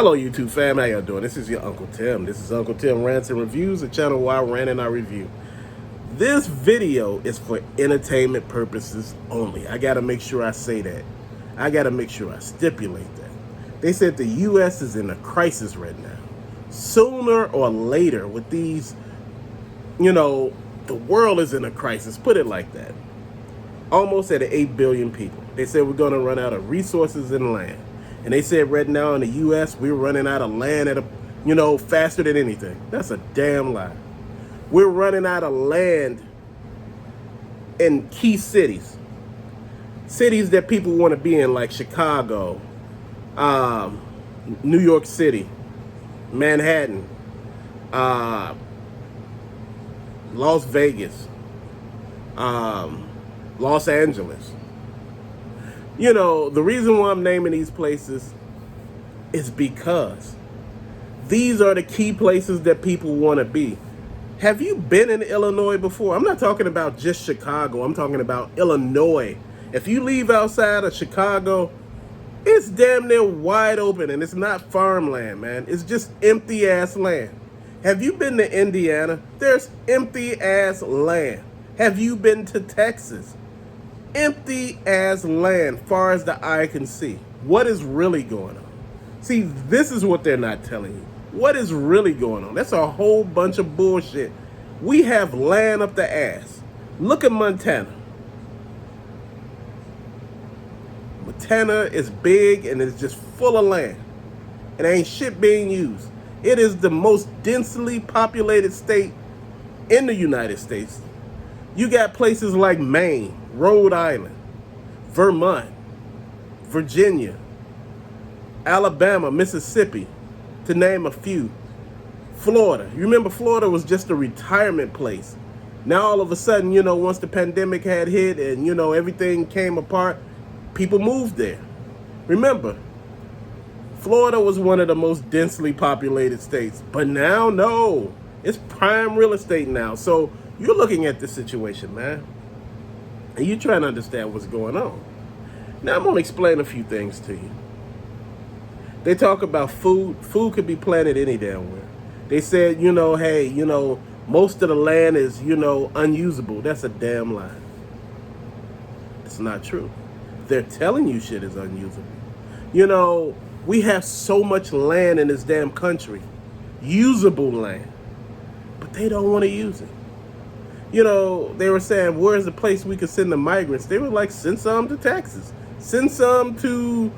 Hello YouTube fam, how y'all doing? This is your Uncle Tim. This is Uncle Tim Rants and Reviews, a channel where I rant and I review. This video is for entertainment purposes only. I gotta make sure I say that. I gotta make sure I stipulate that. They said the US is in a crisis right now. Sooner or later with these, the world is in a crisis, put it like that. Almost at 8 billion people. They said we're gonna run out of resources and land. And they said right now in the U.S., we're running out of land at faster than anything. That's a damn lie. We're running out of land in key cities. Cities that people want to be in, like Chicago, New York City, Manhattan, Las Vegas, Los Angeles. The reason why I'm naming these places is because these are the key places that people want to be. Have you been in Illinois before? I'm not talking about just Chicago. I'm talking about Illinois. If you leave outside of Chicago, it's damn near wide open, and it's not farmland, man. It's just empty ass land. Have you been to Indiana? There's empty ass land. Have you been to Texas? Empty as land, far as the eye can see. What is really going on? See, this is what they're not telling you. What is really going on? That's a whole bunch of bullshit. We have land up the ass. Look at Montana. Montana is big and it's just full of land. It ain't shit being used. It is the most densely populated state in the United States. You got places like Maine, Rhode Island, Vermont, Virginia, Alabama, Mississippi, to name a few. Florida. You remember Florida was just a retirement place. Now all of a sudden, once the pandemic had hit and, everything came apart, people moved there. Remember, Florida was one of the most densely populated states. But now, no. It's prime real estate now. So you're looking at this situation, man, and you're trying to understand what's going on. Now, I'm going to explain a few things to you. They talk about food. Food could be planted any damn where. They said, hey, most of the land is, unusable. That's a damn lie. It's not true. They're telling you shit is unusable. We have so much land in this damn country, usable land, but they don't want to use it. They were saying, where's the place we could send the migrants? They were like, send some to Texas. Send some to,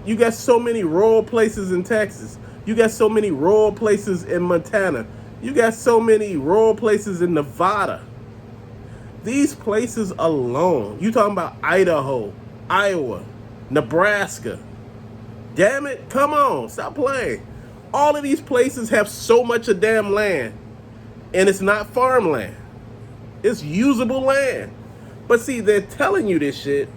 you got so many rural places in Texas. You got so many rural places in Montana. You got so many rural places in Nevada. These places alone, you talking about Idaho, Iowa, Nebraska. Damn it, come on, stop playing. All of these places have so much of damn land. And it's not farmland. It's usable land. But see, they're telling you this shit,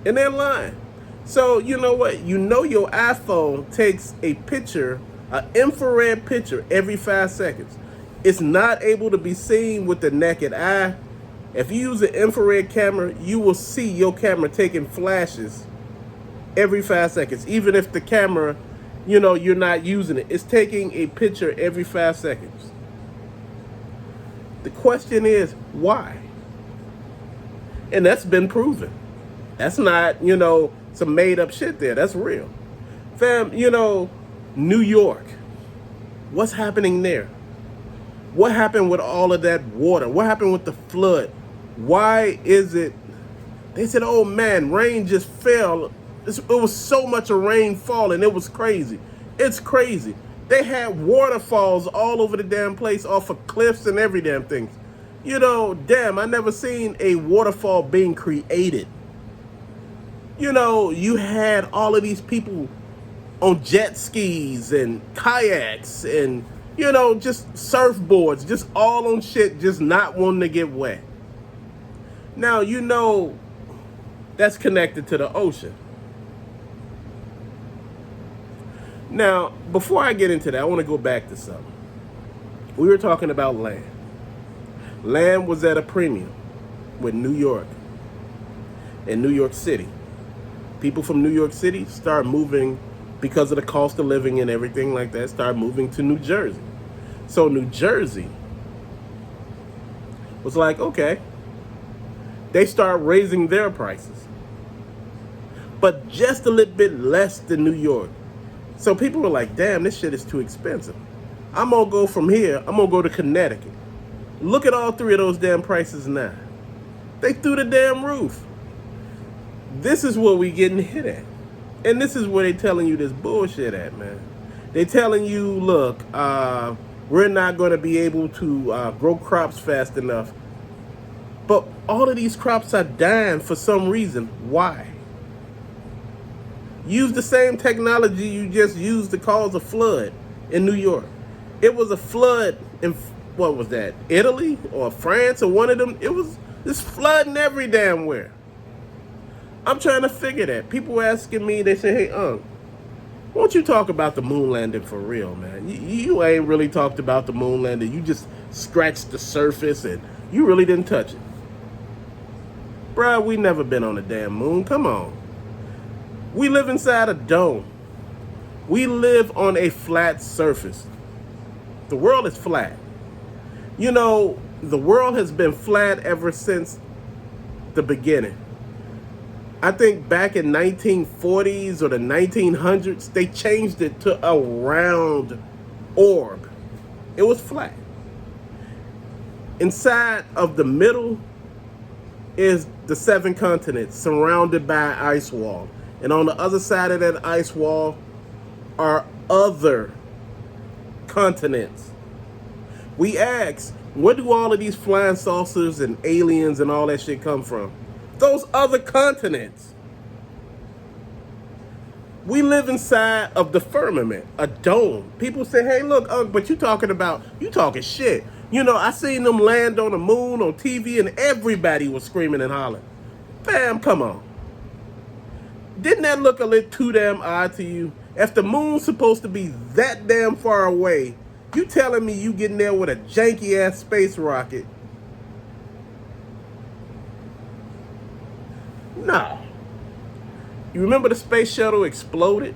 and they're lying. So, you know what? Your iPhone takes a picture, an infrared picture, every 5 seconds. It's not able to be seen with the naked eye. If you use an infrared camera, you will see your camera taking flashes every 5 seconds. Even if the camera, you're not using it. It's taking a picture every 5 seconds. The question is, why? And that's been proven. That's not, some made up shit there. That's real. Fam, New York. What's happening there? What happened with all of that water? What happened with the flood? Why is it? They said, oh man, rain just fell. It was so much of rain falling. It was crazy. It's crazy. They had waterfalls all over the damn place, off of cliffs and every damn thing. Damn, I never seen a waterfall being created. You had all of these people on jet skis and kayaks and, just surfboards, just all on shit, just not wanting to get wet. Now, that's connected to the ocean. Now, before I get into that, I want to go back to something. We were talking about land. Land was at a premium with New York and New York City. People from New York City start moving because of the cost of living and everything like that, started moving to New Jersey. So New Jersey was like, okay, they start raising their prices, but just a little bit less than New York. So people were like, damn, this shit is too expensive. I'm gonna go from here, I'm gonna go to Connecticut. Look at all three of those damn prices now. They threw the damn roof. This is what we getting hit at. And this is where they telling you this bullshit at, man. They telling you, look, we're not going to be able to grow crops fast enough. But all of these crops are dying for some reason. Why? Use the same technology you just used to cause a flood in New York. It was a flood in, what was that, Italy or France or one of them? It was this flooding every damn where. I'm trying to figure that. People asking me, they say, hey, won't you talk about the moon landing for real, man? You ain't really talked about the moon landing. You just scratched the surface and you really didn't touch it. Bruh, we never been on the damn moon. Come on. We live inside a dome. We live on a flat surface. The world is flat. You know, the world has been flat ever since the beginning. I think back in 1940s or the 1900s, they changed it to a round orb. It was flat. Inside of the middle is the 7 continents surrounded by an ice wall. And on the other side of that ice wall are other continents. We ask, where do all of these flying saucers and aliens and all that shit come from? Those other continents. We live inside of the firmament, a dome. People say, hey, look, but you talking shit. You know, I seen them land on the moon on TV and everybody was screaming and hollering. Fam, come on. Didn't that look a little too damn odd to you? If the moon's supposed to be that damn far away, you telling me you getting there with a janky ass space rocket? No. You remember the space shuttle exploded?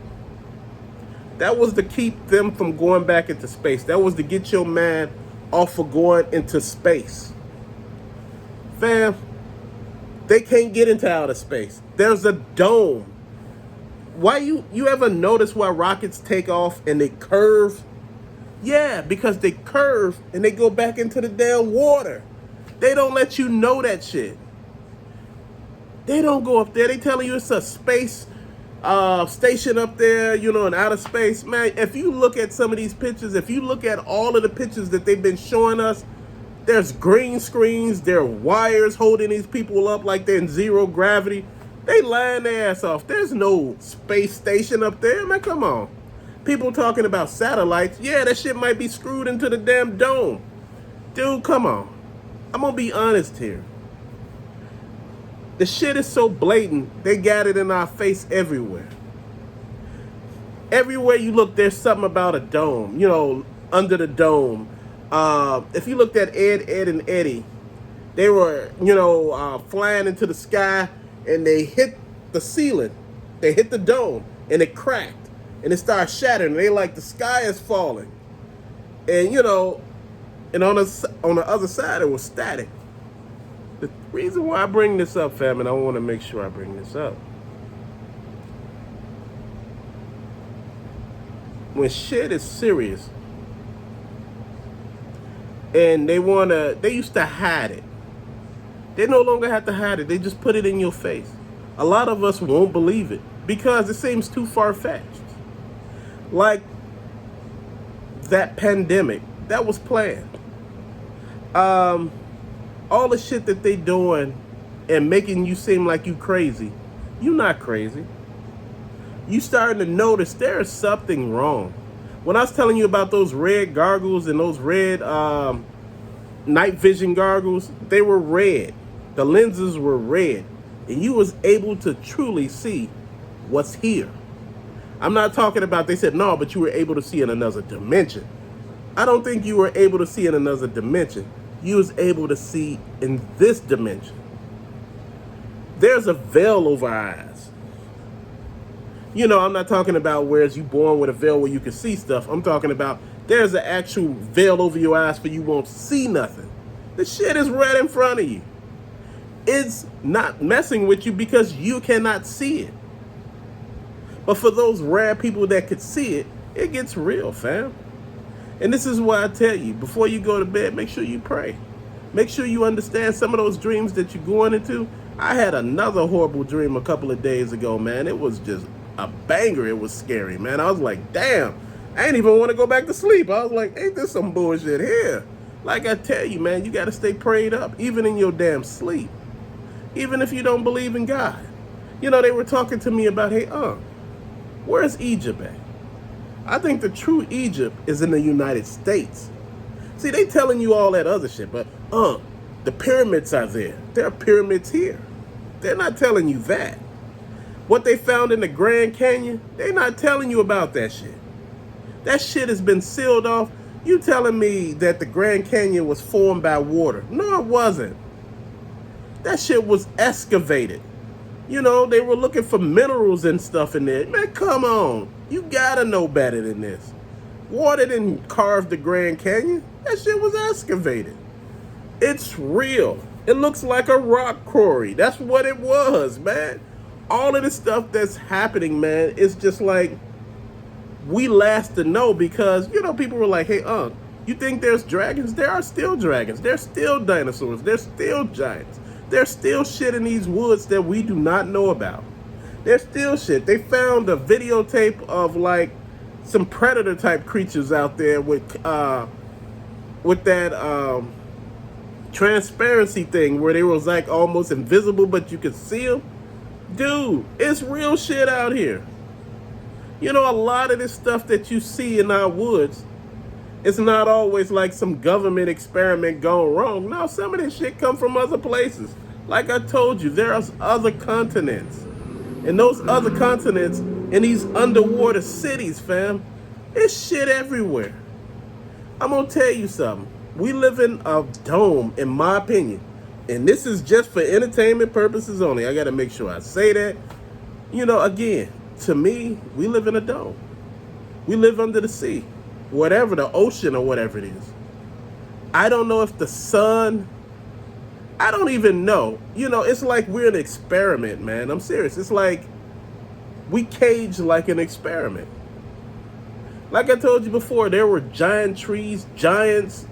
That was to keep them from going back into space. That was to get your man off of going into space. Fam, they can't get into outer space. There's a dome. Why you ever notice why rockets take off and they curve? Yeah, because they curve and they go back into the damn water. They don't let you know that shit. They don't go up there. They telling you it's a space station up there, you know, in outer space. Man, if you look at some of these pictures, if you look at all of the pictures that they've been showing us, there's green screens, there are wires holding these people up like they're in zero gravity. They lying their ass off. There's no space station up there. Man, come on. People talking about satellites. Yeah, that shit might be screwed into the damn dome. Dude, come on. I'm gonna be honest here. The shit is so blatant, they got it in our face everywhere. Everywhere you look, there's something about a dome, you know, under the dome. If you looked at Ed, Ed, and Eddie, they were, you know, flying into the sky and they hit the ceiling. They hit the dome and it cracked and it started shattering. They like the sky is falling. And, you know, and on the other side, it was static. The reason why I bring this up, fam, and I want to make sure I bring this up. When shit is serious and they used to hide it. They no longer have to hide it. They just put it in your face. A lot of us won't believe it because it seems too far-fetched. Like that pandemic, that was planned. All the shit that they doing and making you seem like you crazy, you not crazy. You starting to notice there is something wrong. When I was telling you about those red gargles and those red night vision goggles, they were red. The lenses were red. And you was able to truly see what's here. I'm not talking about, they said, no, but you were able to see in another dimension. I don't think you were able to see in another dimension. You was able to see in this dimension. There's a veil over our eyes. I'm not talking about whereas you born with a veil where you can see stuff. I'm talking about there's an actual veil over your eyes for you won't see nothing. The shit is right in front of you. It's not messing with you because you cannot see it. But for those rare people that could see it, it gets real, fam. And this is why I tell you, before you go to bed, make sure you pray. Make sure you understand some of those dreams that you're going into. I had another horrible dream a couple of days ago, man. It was just a banger. It was scary, man. I was like, damn, I ain't even want to go back to sleep. I was like, ain't this some bullshit here? Like I tell you, man, you got to stay prayed up, even in your damn sleep. Even if you don't believe in God. They were talking to me about, hey, where's Egypt at? I think the true Egypt is in the United States. See, they telling you all that other shit, but the pyramids are there. There are pyramids here. They're not telling you that. What they found in the Grand Canyon, they're not telling you about that shit. That shit has been sealed off. You telling me that the Grand Canyon was formed by water? No, it wasn't. That shit was excavated. They were looking for minerals and stuff in there. Man, come on. You gotta know better than this. Water didn't carve the Grand Canyon. That shit was excavated. It's real. It looks like a rock quarry. That's what it was, man. All of the stuff that's happening, man, it's just like we last to know because, people were like, hey, you think there's dragons? There are still dragons. There's still dinosaurs. There's still giants. There's still shit in these woods that we do not know about. There's still shit. They found a videotape of like some predator type creatures out there with that transparency thing where they was like almost invisible but you could see them. Dude, it's real shit out here. A lot of this stuff that you see in our woods, it's not always like some government experiment gone wrong. No, some of this shit come from other places. Like I told you, there are other continents. And those other continents in these underwater cities, fam, there's shit everywhere. I'm going to tell you something. We live in a dome, in my opinion. And this is just for entertainment purposes only. I got to make sure I say that. Again, to me, we live in a dome. We live under the sea. Whatever, the ocean or whatever it is. I don't know if the sun, I don't even know. It's like we're an experiment, man. I'm serious. It's like we cage like an experiment. Like I told you before, there were giant trees, giants,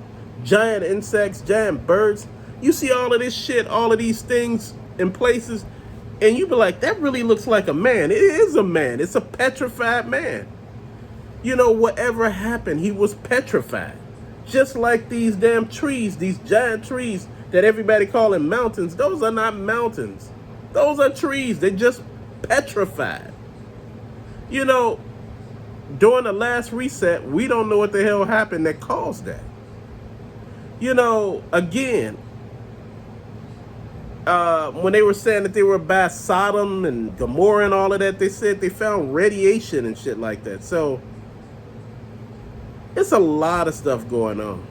giant insects, giant birds. You see all of this shit, all of these things in places, and you be like, that really looks like a man. It is a man. It's a petrified man. Whatever happened, he was petrified. Just like these damn trees, these giant trees that everybody calling mountains. Those are not mountains. Those are trees. They're just petrified. During the last reset, we don't know what the hell happened that caused that. Again, when they were saying that they were by Sodom and Gomorrah and all of that, they said they found radiation and shit like that. So it's a lot of stuff going on.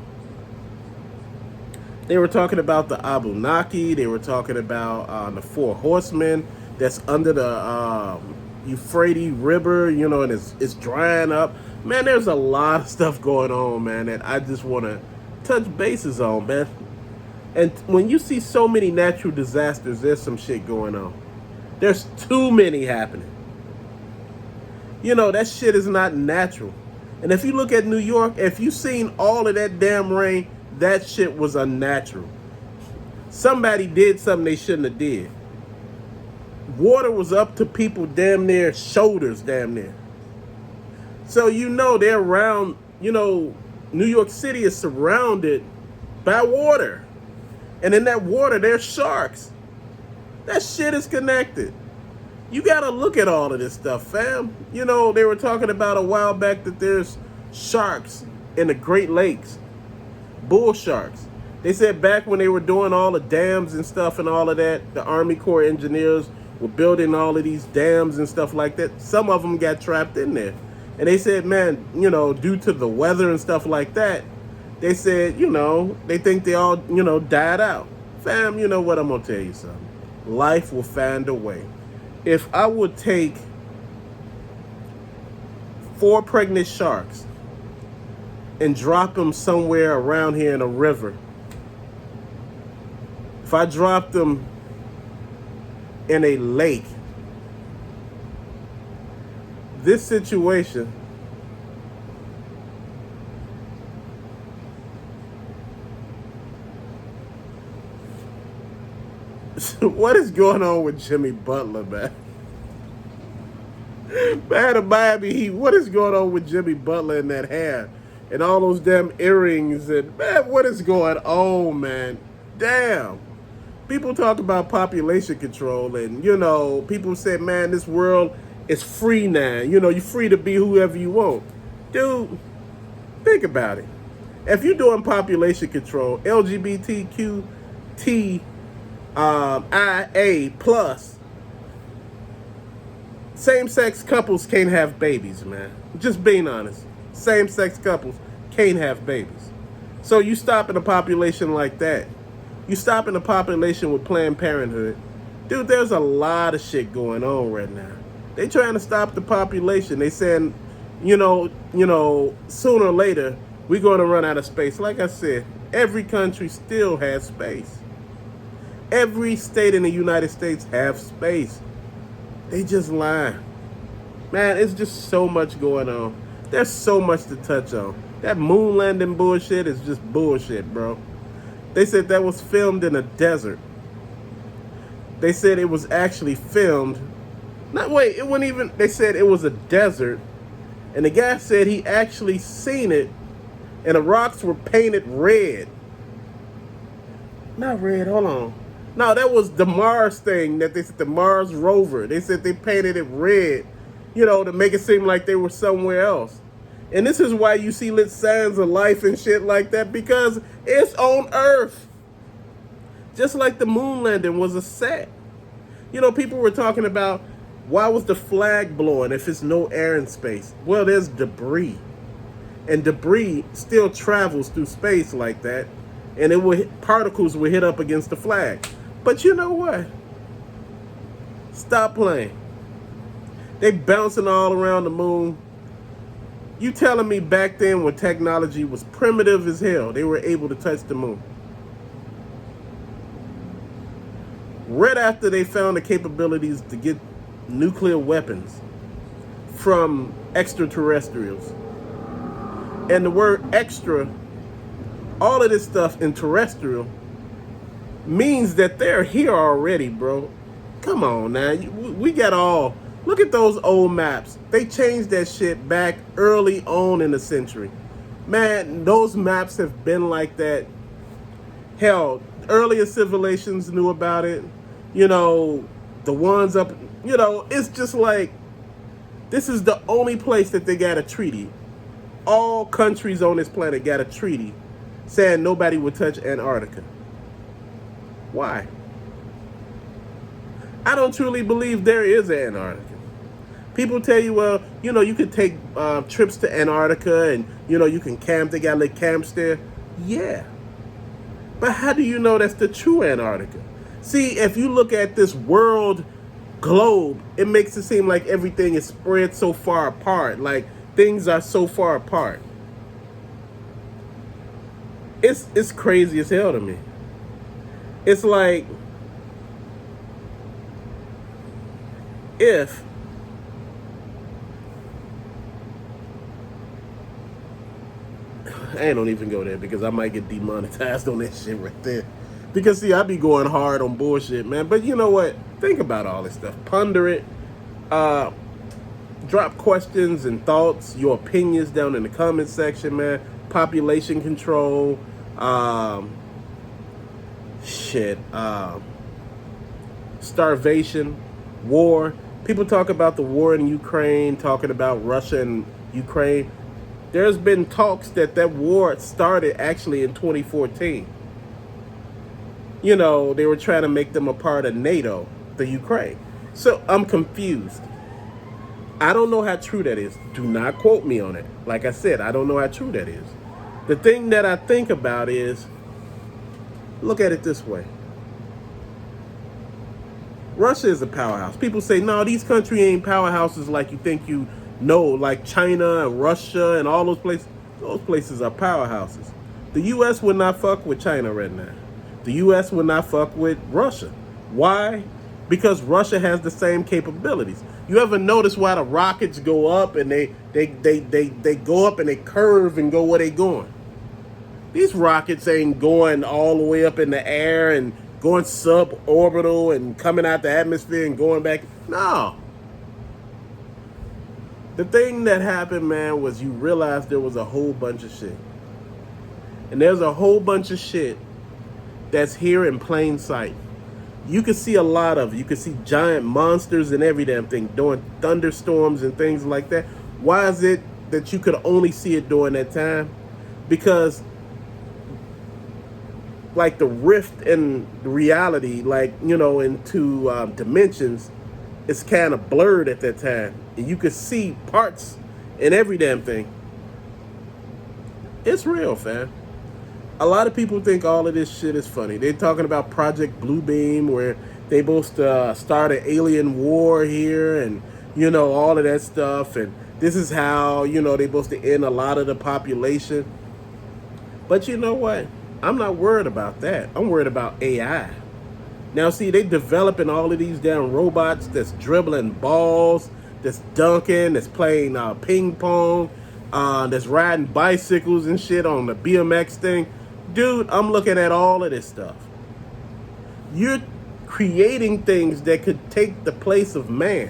They were talking about the Anunnaki. They were talking about the four horsemen that's under the Euphrates River, and it's drying up. Man, there's a lot of stuff going on, man, that I just want to touch bases on, man. And when you see so many natural disasters, there's some shit going on. There's too many happening. That shit is not natural. And if you look at New York, if you seen all of that damn rain, that shit was unnatural. Somebody did something they shouldn't have did. Water was up to people damn near shoulders, damn near. So they're around, New York City is surrounded by water. And in that water, there's sharks. That shit is connected. You gotta look at all of this stuff, fam. They were talking about a while back that there's sharks in the Great Lakes. Bull sharks. They said back when they were doing all the dams and stuff and all of that, the Army Corps engineers were building all of these dams and stuff like that. Some of them got trapped in there. And they said, man, due to the weather and stuff like that, they said, they think they all, died out. Fam, you know what? I'm going to tell you something. Life will find a way. If I would take 4 pregnant sharks and drop them somewhere around here in a river, if I drop them in a lake, this situation what is going on with Jimmy Butler, man? Man, the Miami Heat, what is going on with Jimmy Butler and that hair? And all those damn earrings, and man, what is going on, man? Damn. People talk about population control, and people say, man, this world is free now. You're free to be whoever you want. Dude, think about it. If you're doing population control, LGBTQT IA plus, same-sex couples can't have babies, man. Just being honest. Same-sex couples can't have babies. So you stopping a population like that. You stopping a population with Planned Parenthood. Dude, there's a lot of shit going on right now. They trying to stop the population. They saying, sooner or later, we're going to run out of space. Like I said, every country still has space. Every state in the United States have space. They just lying. Man, it's just so much going on. There's so much to touch on. That moon landing bullshit is just bullshit, bro. They said that was filmed in a desert. They said it was actually filmed. It wasn't even, they said it was a desert. And the guy said he actually seen it and the rocks were painted red. Not red, hold on. No, that was the Mars thing that they said, the Mars rover. They said they painted it red, to make it seem like they were somewhere else. And this is why you see lit signs of life and shit like that, because it's on Earth. Just like the moon landing was a set. People were talking about, why was the flag blowing if it's no air in space? Well, there's debris. And debris still travels through space like that. And particles will hit up against the flag. But you know what? Stop playing. They bouncing all around the moon. You telling me back then when technology was primitive as hell, they were able to touch the moon? Right after they found the capabilities to get nuclear weapons from extraterrestrials. And the word extra, all of this stuff in terrestrial, means that they're here already, bro. Come on now. We got all... Look at those old maps. They changed that shit back early on in the century. Man, those maps have been like that. Hell, earlier civilizations knew about it. The ones up... it's just like... This is the only place that they got a treaty. All countries on this planet got a treaty saying nobody would touch Antarctica. Why? I don't truly believe there is Antarctica. People tell you, well, you could take trips to Antarctica and, you can camp. They got like camps there. Yeah. But how do you know that's the true Antarctica? See, if you look at this world globe, it makes it seem like everything is spread so far apart. Like things are so far apart. It's crazy as hell to me. It's like, if I don't even go there because I might get demonetized on that shit right there. Because see, I be going hard on bullshit, man. But you know what? Think about all this stuff. Ponder it. Drop questions and thoughts, your opinions down in the comment section, man. Population control. Starvation, war. People talk about the war in Ukraine, talking about Russia and Ukraine. There's been talks that war started actually in 2014. They were trying to make them a part of NATO, the Ukraine. So I'm confused. I don't know how true that is. Do not quote me on it. Like I said, I don't know how true that is. The thing that I think about is, look at it this way. Russia is a powerhouse. People say, no, these countries ain't powerhouses like you think No, like China and Russia and all those places are powerhouses. The U.S. would not fuck with China right now. The U.S. would not fuck with Russia. Why? Because Russia has the same capabilities. You ever notice why the rockets go up and they go up and they curve and go where they going? These rockets ain't going all the way up in the air and going suborbital and coming out the atmosphere and going back. No. The thing that happened, man, was you realized there was a whole bunch of shit. And there's a whole bunch of shit that's here in plain sight. You can see a lot of it. You can see giant monsters and every damn thing during thunderstorms and things like that. Why is it that you could only see it during that time? Because like the rift in reality, like, you know, into dimensions, it's kind of blurred at that time. And you could see parts in every damn thing. It's real, fam. A lot of people think all of this shit is funny. They're talking about Project Bluebeam, where they both start an alien war here and, you know, all of that stuff. And this is how, you know, they're supposed to end a lot of the population. But you know what? I'm not worried about that. I'm worried about AI. Now, see, they developing all of these damn robots that's dribbling balls, that's dunking, that's playing ping pong, that's riding bicycles and shit on the BMX thing. Dude, I'm looking at all of this stuff. You're creating things that could take the place of man.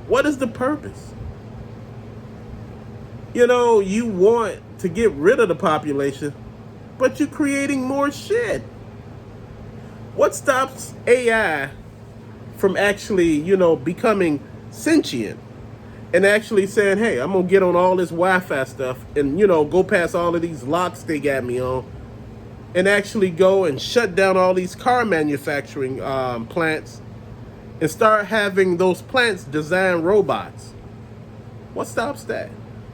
What is the purpose? You know, you want to get rid of the population, but you're creating more shit. What stops AI from actually, you know, becoming sentient and actually saying, hey, I'm going to get on all this Wi-Fi stuff and, you know, go past all of these locks they got me on and actually go and shut down all these car manufacturing plants and start having those plants design robots? What stops that?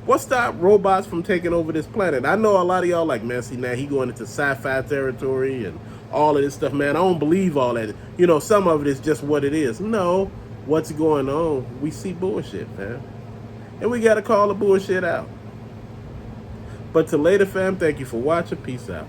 What stopped robots from taking over this planet? I know a lot of y'all like, man, see, now he going into sci-fi territory and all of this stuff, man. I don't believe all that. You know, some of it is just what it is. No, what's going on? We see bullshit, man. And we got to call the bullshit out. But till later, fam, thank you for watching. Peace out.